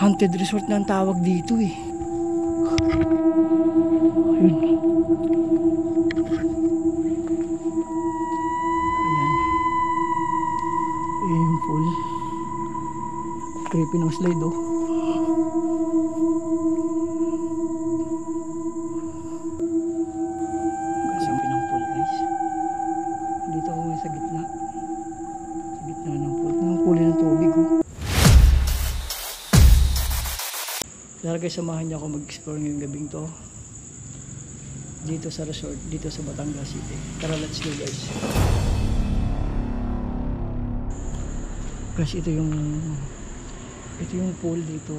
Haunted resort na ang tawag dito eh. Ayun. Ayan. Ayan yung pool. Creepy ng slide oh. Creepy ng pool guys. Dito ako sa gitna. Sa gitna ng pool. Ang kulay ng tubig oh. Kaya guys, samahan niyo ako mag-explore ngayong gabing to dito sa resort, dito sa Batangas City. Tara, let's go guys. Guys, ito yung pool dito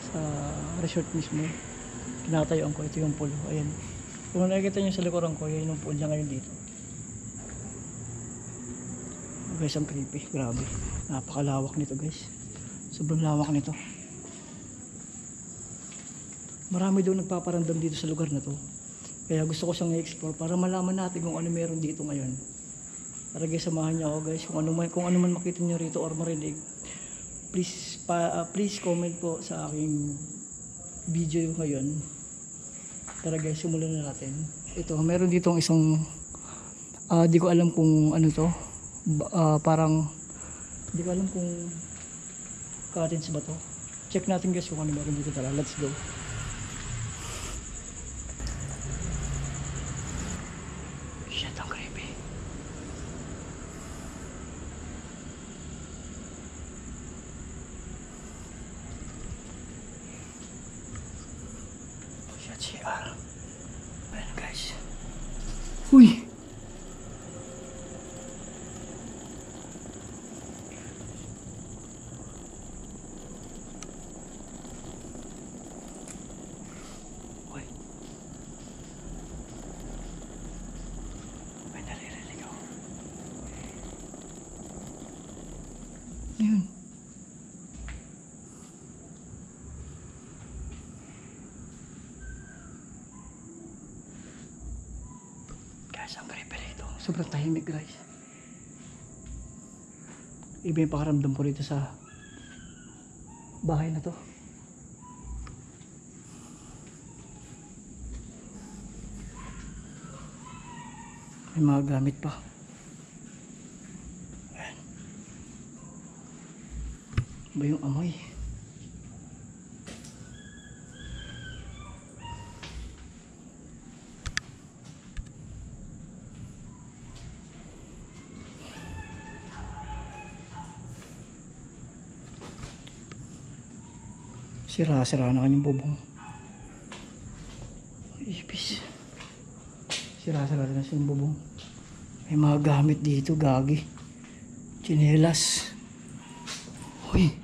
sa resort mismo. Kinatayuan ko, ito yung pool. Ayan. Kung nakikita nyo sa likuran ko, yan yung pool niya ngayon dito. Guys, ang creepy. Grabe. Napakalawak nito guys. Sobrang lawak nito. Marami daw nagpaparamdam dito sa lugar na to. Kaya gusto ko siyang i-explore para malaman natin kung ano meron dito ngayon. Tara guys, samahan niyo ako guys. Kung ano man makita niyo rito or marinig, please comment po sa aking video ngayon. Tara guys, simulan na natin. Ito, meron ditong isang di ko alam kung ano to. Parang di ko alam kung cottage ba to. Check natin guys kung ano meron dito. Tara, let's go. Shit, ang creepy. Shit, CR. Ayan guys. Uy! Ayun. Guys, ang creepy rito. Sobrang tahimik guys. Iba yung pakaramdam ko rito sa bahay na to. May mga gamit pa. Ba yung amoy? Sira-sira na kanyang bubong. Ipis. Sira-sira na siyang bubong. May mga gamit dito, gagi. Tsinelas. Uy.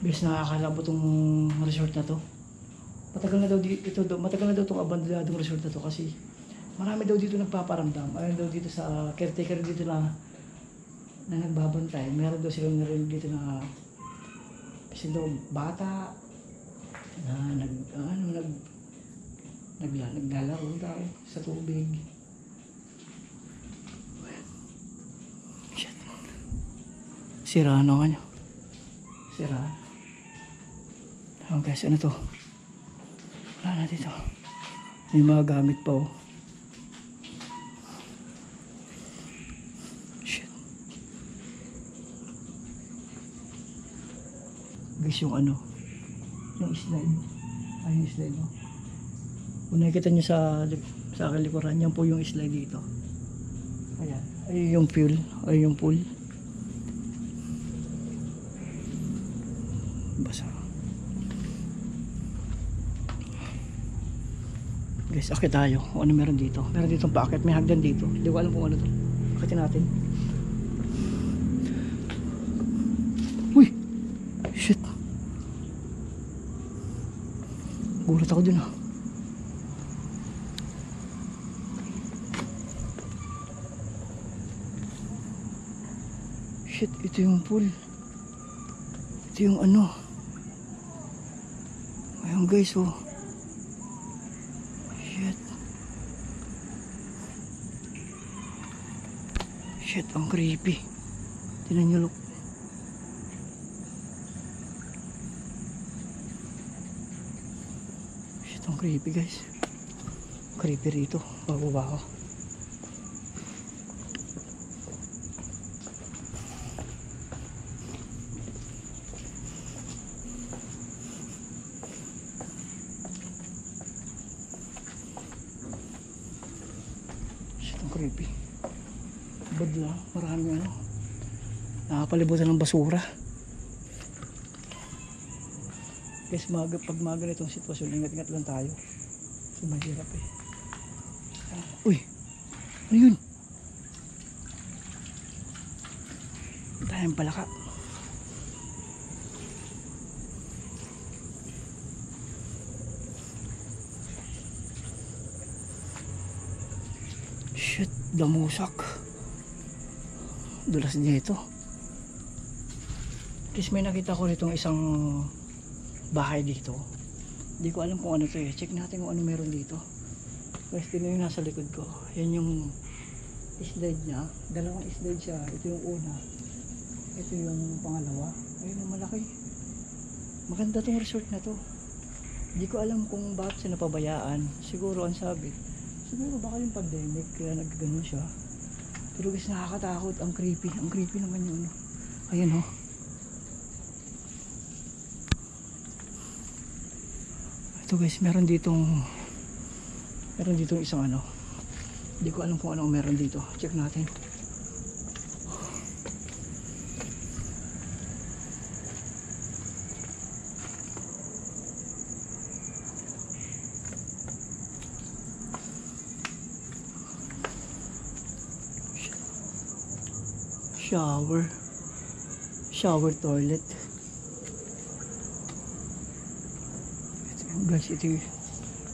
Bis nakakalabo tong resort na to. Matagal na daw itong abandonadong resort na to kasi marami daw dito nagpaparamdam. Ayun daw dito sa caretaker dito na nagbabantay. Meron daw silang narinig dito na kasi daw bata na naglalaro daw sa tubig. Shit. Sira na nga nyo. Sira. Oh guys, ano to? Wala na dito. May mga gamit pa oh. Shit. Guys, yung ano, yung slide. Ay, yung slide oh. Kung nakikita nyo sa aking likuran, yan po yung slide dito. Ayan. Ay yung fuel. Ay yung pool. Basa. Guys, akit tayo kung ano meron dito. Meron dito paakit, may hagdan dito. Hindi ko alam kung ano to. Akitin natin. Uy! Shit! Gulat ako dun ah. Shit, ito yung pool. Ito yung ano. Ayun guys oh. Shit, ang creepy. Tinan nyo, look. Shit, ang creepy guys. Creepy rito. Bababa ako. Shit, ang creepy. Badla, marami ano. Nakapalibutan ng basura. Guys, pag mga ganitong sitwasyon, ingat-ingat lang tayo. Kasi mahirap eh. Uy! Ano yun? Tayong palaka. Shit, damusak. Dulas niya ito. Guys, may nakita ko rito isang bahay dito. Hindi ko alam kung ano to eh. Check natin kung ano meron dito. Guys, ito yung nasa likod ko. Yan yung slide niya. Dalawang slide siya. Ito yung una. Ito yung pangalawa. Ayun ang malaki. Maganda tong resort na to. Hindi ko alam kung bakit siya napabayaan. Siguro ang sabi. Siguro baka yung pandemic kaya nagganon siya. Pero guys, nakakatakot. Ang creepy. Ang creepy naman yung ano. Ayan oh. Ito guys, meron ditong isang ano. Hindi ko alam kung ano meron dito. Check natin. Shower toilet. Guys, ito yung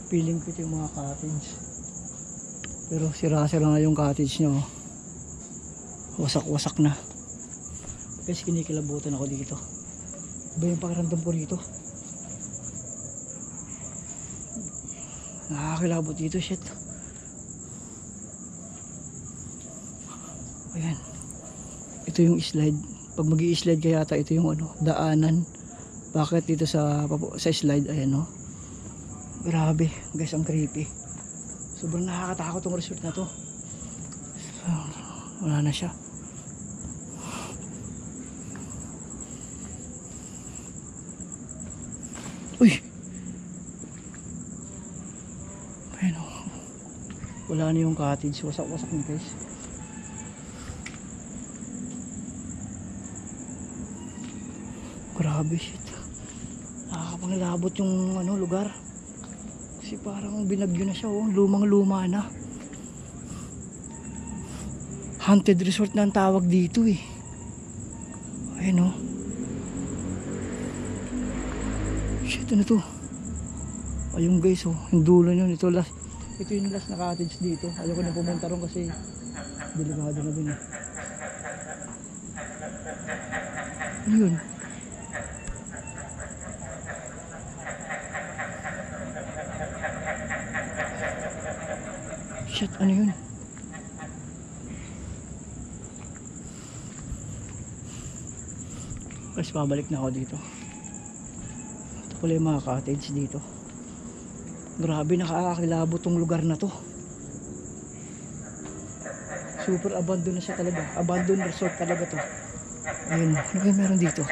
feeling ko ito yung mga cottage, pero sira-sira nga yung cottage nyo. Wasak-wasak na guys. Kinikilabutan ako dito. Iba yung pakiramdam ko dito. Nakakilabot dito. Shit. Ayan, ito yung slide. Pag mag-i-slide kaya yata ito yung ano, daanan. Bakit dito sa slide? Ayan no. Grabe guys, ang creepy. Sobrang nakakatakot tong resort na to. Wala na siya. Uy! Ayan o. Wala na yung cottage. Wasak-wasak na guys. Grabe, shit. Nakakapangilabot yung ano, lugar. Kasi parang binagyo na siya, oh. Lumang-luma na. Haunted resort na ang tawag dito eh. Ayun oh. Shit, ano to? Ayun guys oh, yung dulo nyo. Ito yung last na cottage dito. Ayoko na pumunta ron kasi delikado na din eh. Ano yun? Shit, ano yun? Guys, pabalik na ako dito. Ito pala yung mga cottage dito. Grabe, nakakakilabot tong lugar na to. Super abandon na siya talaga. Abandon resort talaga to. Ayun, ano kaya meron dito?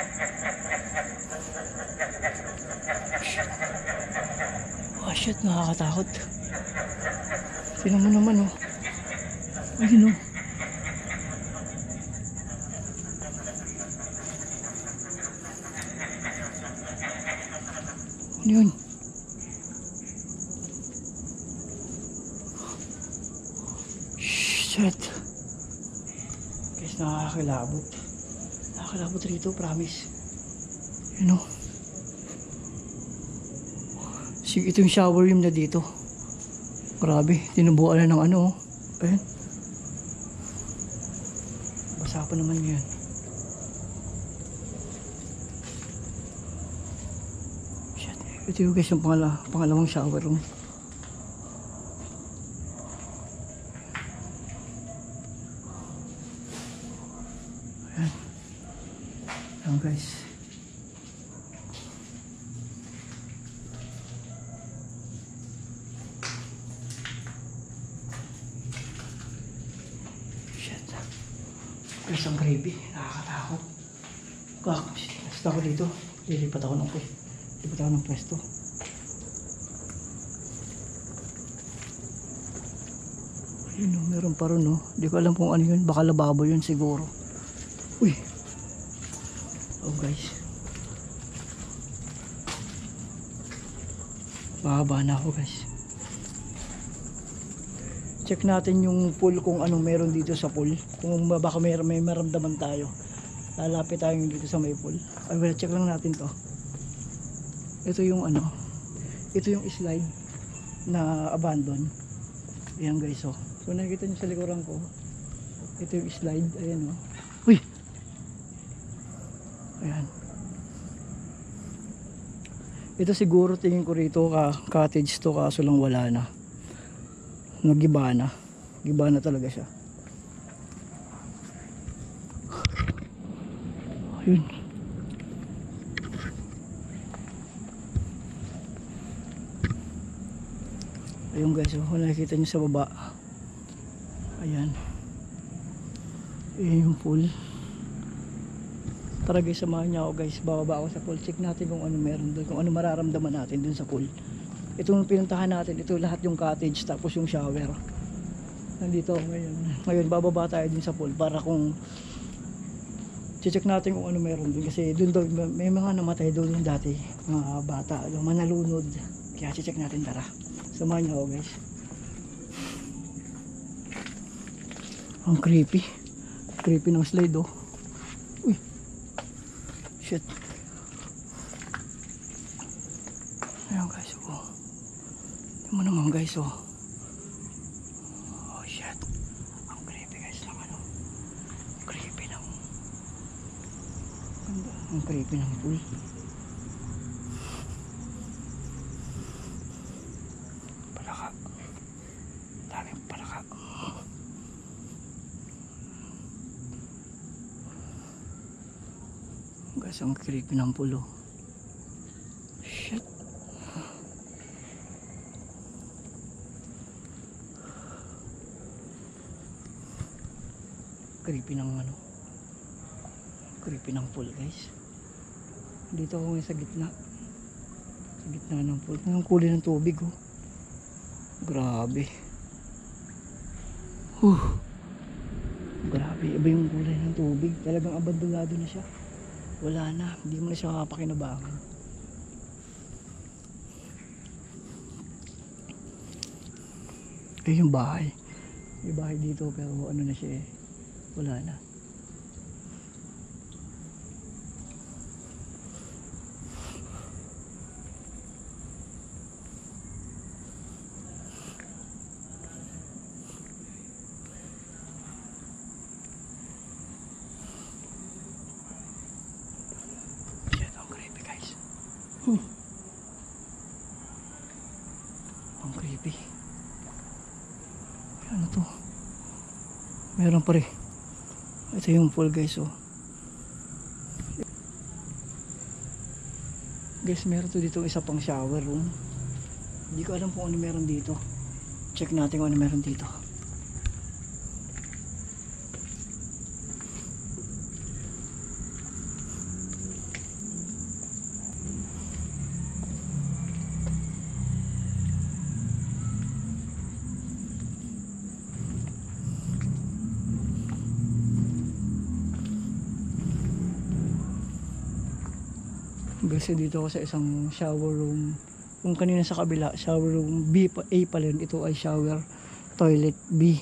Oh shit, nakakatakot. Tingnan mo naman oh. Ayun oh. Ano yun? Shit. Guys, nakakakilabot. Nakakilabot rito, promise. Ayun oh. Sige, ito yung shower room na dito. Grabe, tinubuan na ng ano oh. Ayun. Basa pa naman yan. Shit. Ito yung guys yung pangalawang shower room. Ayan. Ayan guys. Shit. Guys, ang creepy. Nakakatakot. Basta ako dito. Lilipat ako ng pwesto. Ayun o, meron pa rin o. Hindi ko alam kung ano yun. Baka lababo yun siguro. Uy. Oh guys. Bababa na ako guys. Check natin yung pool kung anong meron dito sa pool. Kung baka may maramdaman tayo. Lalapit tayo dito sa may pool. Ay wala, check lang natin to. Ito yung ano. Ito yung slide na abandon. Ayan guys oh. So nakikita nyo sa likuran ko. Ito yung slide. Ayan oh. Uy! Ayan. Ito siguro tingin ko rito cottage to, kaso lang wala na. Nagiba na. Giba na talaga siya. Ayun. Ayun guys, oh, nakikita nyo sa baba. Ayan. Ayan yung pool. Tara guys, samahan niya ako guys. Bababa ako sa pool. Check natin kung ano meron doon. Kung ano mararamdaman natin doon sa pool. Ito yung pinuntahan natin. Ito lahat yung cottage. Tapos yung shower. Nandito ako ngayon. Ngayon bababa tayo din sa pool. Para kung check natin kung ano meron doon. Kasi doon daw may mga namatay doon dati. Mga bata. Manalunod. Kaya check natin, tara. Samahan niya ako guys. Ang creepy. Creepy ng slide oh. Uy. Shit. Ayan guys oh. Tignan mo naman guys oh. Oh shit. Ang creepy guys ng ano. Creepy ng. Ang creepy ng pool. Palaka. Daming palaka. Guys, ang creepy ng pulo. Shit. Creepy ng ano. Creepy ng pool guys. Dito ako ngayon sa gitna. Sa gitna ng pool. Ang kulay ng tubig oh. Grabe. Grabe. Iba yung kulay ng tubig. Talagang abandonado na siya. Wala na, hindi mo na siya makapakinabangan. Yung bahay. May bahay dito pero ano na siya eh. Wala na. Ang creepy. Ano to? Meron pa rin. Ito yung pool guys oh. Guys, meron to dito isa pang shower room. Hindi ko alam kung ano meron dito. Check natin kung ano meron dito. Kasi dito ako sa isang shower room. Kung kanina sa kabila, shower room B, A pala yun. Ito ay shower toilet B.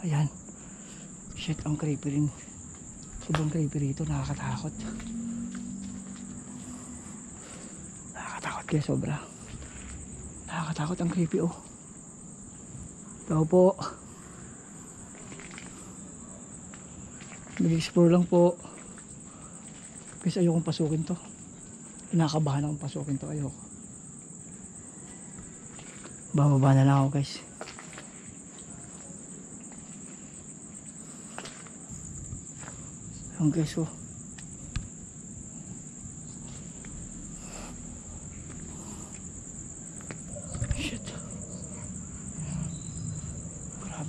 Ayan. Shit, ang creepy rin. Sobrang creepy rito, nakakatakot. Nakakatakot kaya sobra. Nakakatakot, ang creepy oh. Tao po. Nag-explore lang po. Kasi ayokong pasukin to. Kinakabahan akong pasukin to, ayoko. Bababa na lang ako guys. Ang guys oh.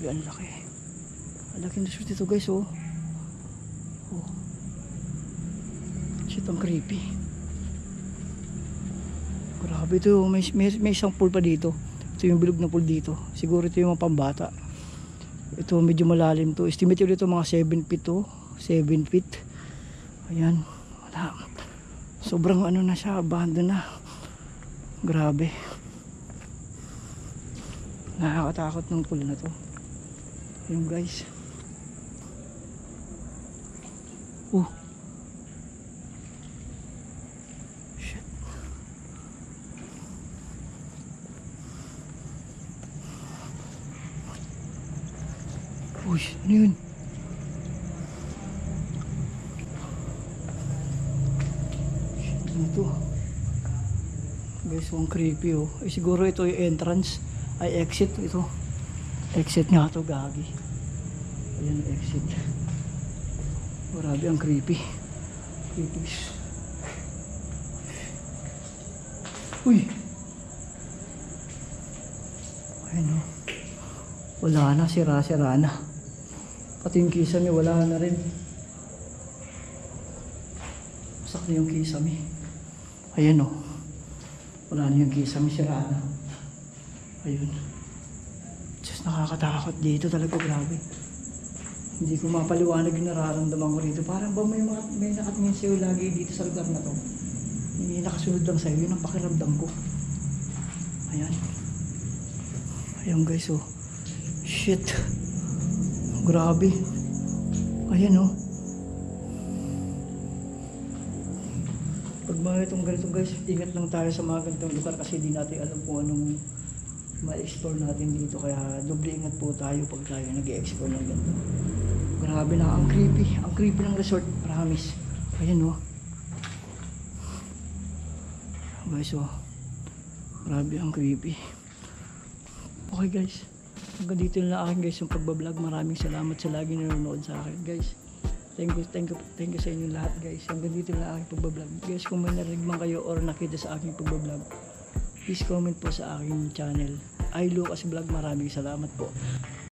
Grabe, ang laki. Ang laki ng resort ito guys, oh. Oh. Shit, ang creepy. Grabe ito, may isang pool pa dito. Ito yung bilog na pool dito. Siguro ito yung mga pambata. Ito medyo malalim to. Estimate ulit ito mga 7 feet to. 7 feet. Ayan. Wala. Sobrang ano na siya, abandon na. Grabe. Nakakatakot ng pool na to. Ayun guys. Oh. Shit. Uy, ano yun? Shit, ano to? Guys, ang creepy oh. Eh, siguro ito yung entrance. Ay, exit ito. Exit nga to, gagi. Ayan, exit. Grabe, ang creepy. Creepy. Uy! Ayan oh. Wala na, sira-sira na. Pati yung kisame, wala na rin. Masak na yung kisame. Ayan oh. Wala na yung kisame, sira na. Ayun. Just nakakatakot dito talaga, grabe. Hindi ko mapaliwanag yung nararamdaman ko dito. Parang ba may nakatingin sa'yo lagi dito sa lugar na to. May nakasunod lang sa'yo. Yun ang pakiramdam ko. Ayan. Ayan guys, oh. Shit. Grabe. Ayan, oh. Pag mga itong ganito guys, ingat lang tayo sa mga ganitong lugar kasi di natin alam kung anong ma-explore natin dito. Kaya doble ingat po tayo pag tayo nag-i-explore ng ganito. Grabe na, ang creepy. Ang creepy ng resort, promise. Ayan oh. Guys oh. Grabe, ang creepy. Okay guys. Hanggang dito na akin guys yung pagbablog. Maraming salamat sa lagi nanonood sa akin guys. Thank you sa inyo lahat guys. Hanggang dito na aking pagbablog. Guys, kung may narinig man kayo or nakita sa aking pagbablog, please comment po sa aking channel. I Lucas Vlog. Maraming salamat po.